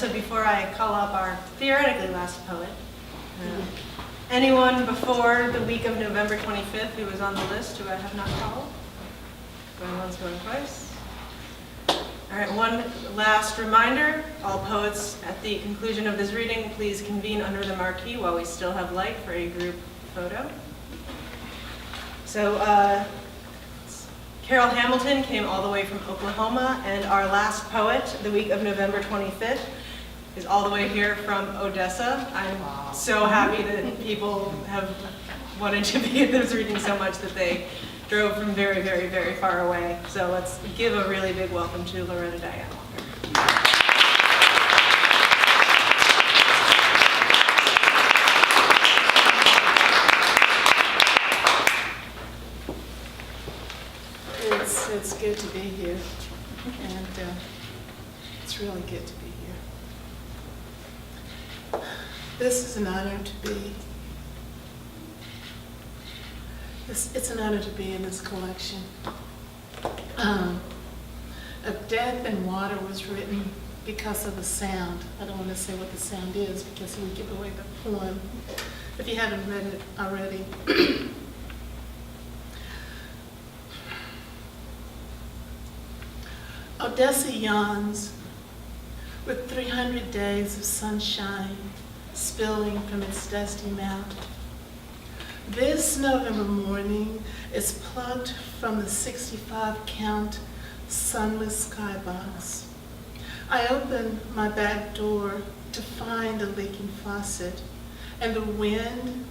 So before I call up our theoretically last poet, anyone before the week of November 25th who was on the list who I have not called? Going once, going twice. All right, one last reminder. All poets at the conclusion of this reading, please convene under the marquee while we still have light for a group photo. So Carol Hamilton came all the way from Oklahoma, and our last poet, the week of November 25th, is all the way here from Odessa. I'm so happy that people have wanted to be at this reading so much that they drove from very, very, very far away. So let's give a really big welcome to Loretta, Diane. It's good to be here, and it's really good to be here. This is an honor to be. It's an honor to be in this collection. Of Death and Water was written because of a sound. I don't want to say what the sound is because it would give away the poem if you haven't read it already. Odessa yawns with 300 days of sunshine spilling from its dusty mouth. This November morning is plucked from the 65-count sunless skybox. I open my back door to find a leaking faucet and the wind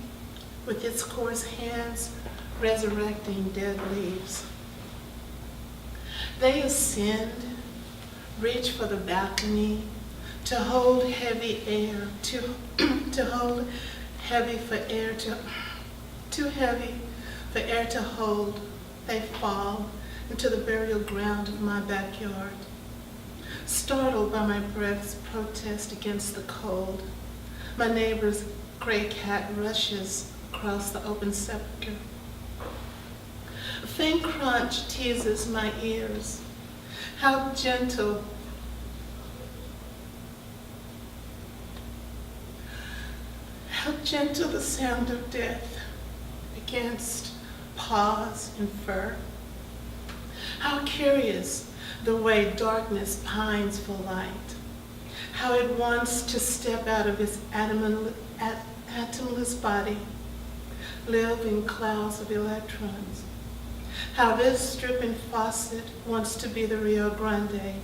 with its coarse hands resurrecting dead leaves. They ascend, reach for the balcony, to hold heavy air, to hold heavy for air to, too heavy for air to hold. They fall into the burial ground of my backyard. Startled by my breath's protest against the cold, my neighbor's gray cat rushes across the open sepulcher. A faint crunch teases my ears. How gentle the sound of death against paws and fur. How curious the way darkness pines for light. How it wants to step out of its atomless body, live in clouds of electrons. How this dripping faucet wants to be the Rio Grande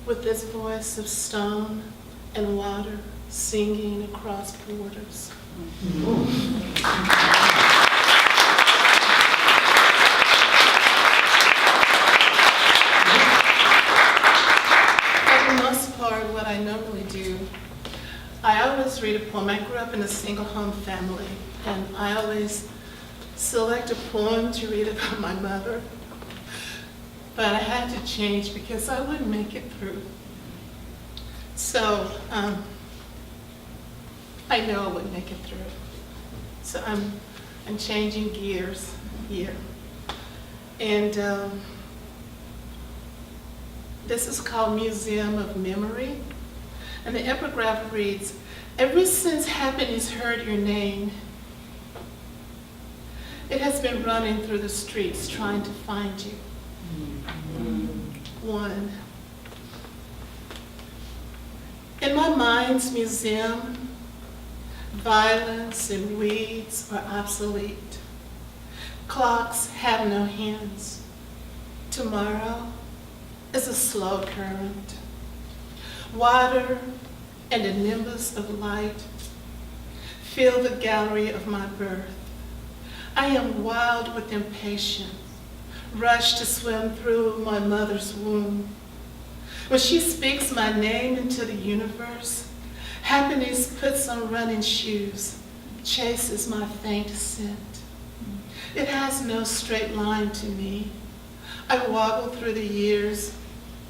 with its voice of stone and water singing across borders. For the most part, what I normally do, I always read a poem. I grew up in a single home family, and I always select a poem to read about my mother, but I had to change because I wouldn't make it through. So I know I wouldn't make it through. So I'm changing gears here. And this is called Museum of Memory. And the epigraph reads, "Ever since happiness heard your name, it has been running through the streets trying to find you." One. In my mind's museum, violence and weeds are obsolete. Clocks have no hands. Tomorrow is a slow current. Water and a nimbus of light fill the gallery of my birth. I am wild with impatience, rushed to swim through my mother's womb. When she speaks my name into the universe, happiness puts on running shoes, chases my faint scent. It has no straight line to me. I wobble through the years,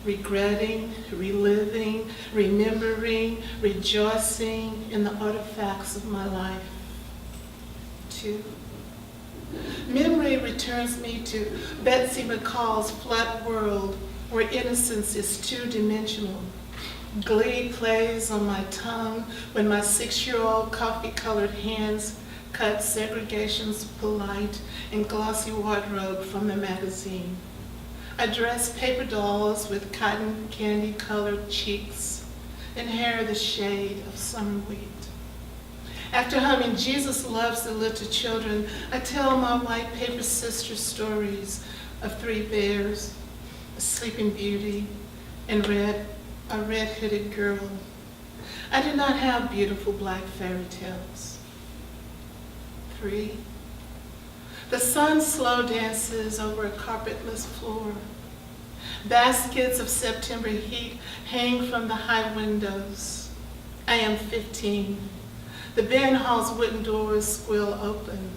regretting, reliving, remembering, rejoicing in the artifacts of my life. 2. Memory returns me to Betsy McCall's flat world where innocence is two-dimensional, Glee plays on my tongue when my 6-year-old coffee-colored hands cut segregation's polite and glossy wardrobe from the magazine. I dress paper dolls with cotton candy-colored cheeks and hair the shade of summer wheat. After humming Jesus Loves the Little Children, I tell my white paper sister stories of 3 bears, a sleeping beauty, and a red-hooded girl. I do not have beautiful black fairy tales. 3. The sun slow dances over a carpetless floor. Baskets of September heat hang from the high windows. I am 15. The band hall's wooden doors squill open.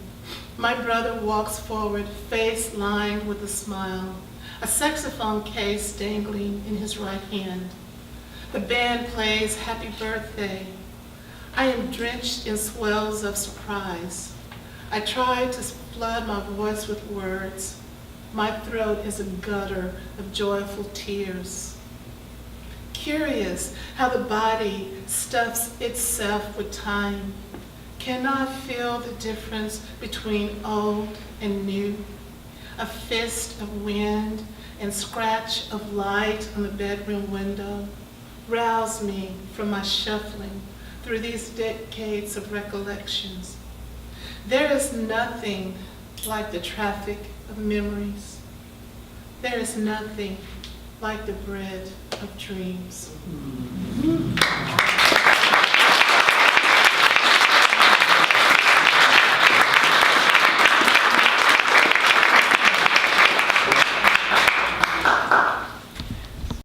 My brother walks forward, face lined with a smile, a saxophone case dangling in his right hand. The band plays Happy Birthday. I am drenched in swells of surprise. I try to flood my voice with words. My throat is a gutter of joyful tears. Curious how the body stuffs itself with time. Cannot feel the difference between old and new. A fist of wind and scratch of light on the bedroom window rouse me from my shuffling through these decades of recollections. There is nothing like the traffic of memories. There is nothing like the bread of dreams.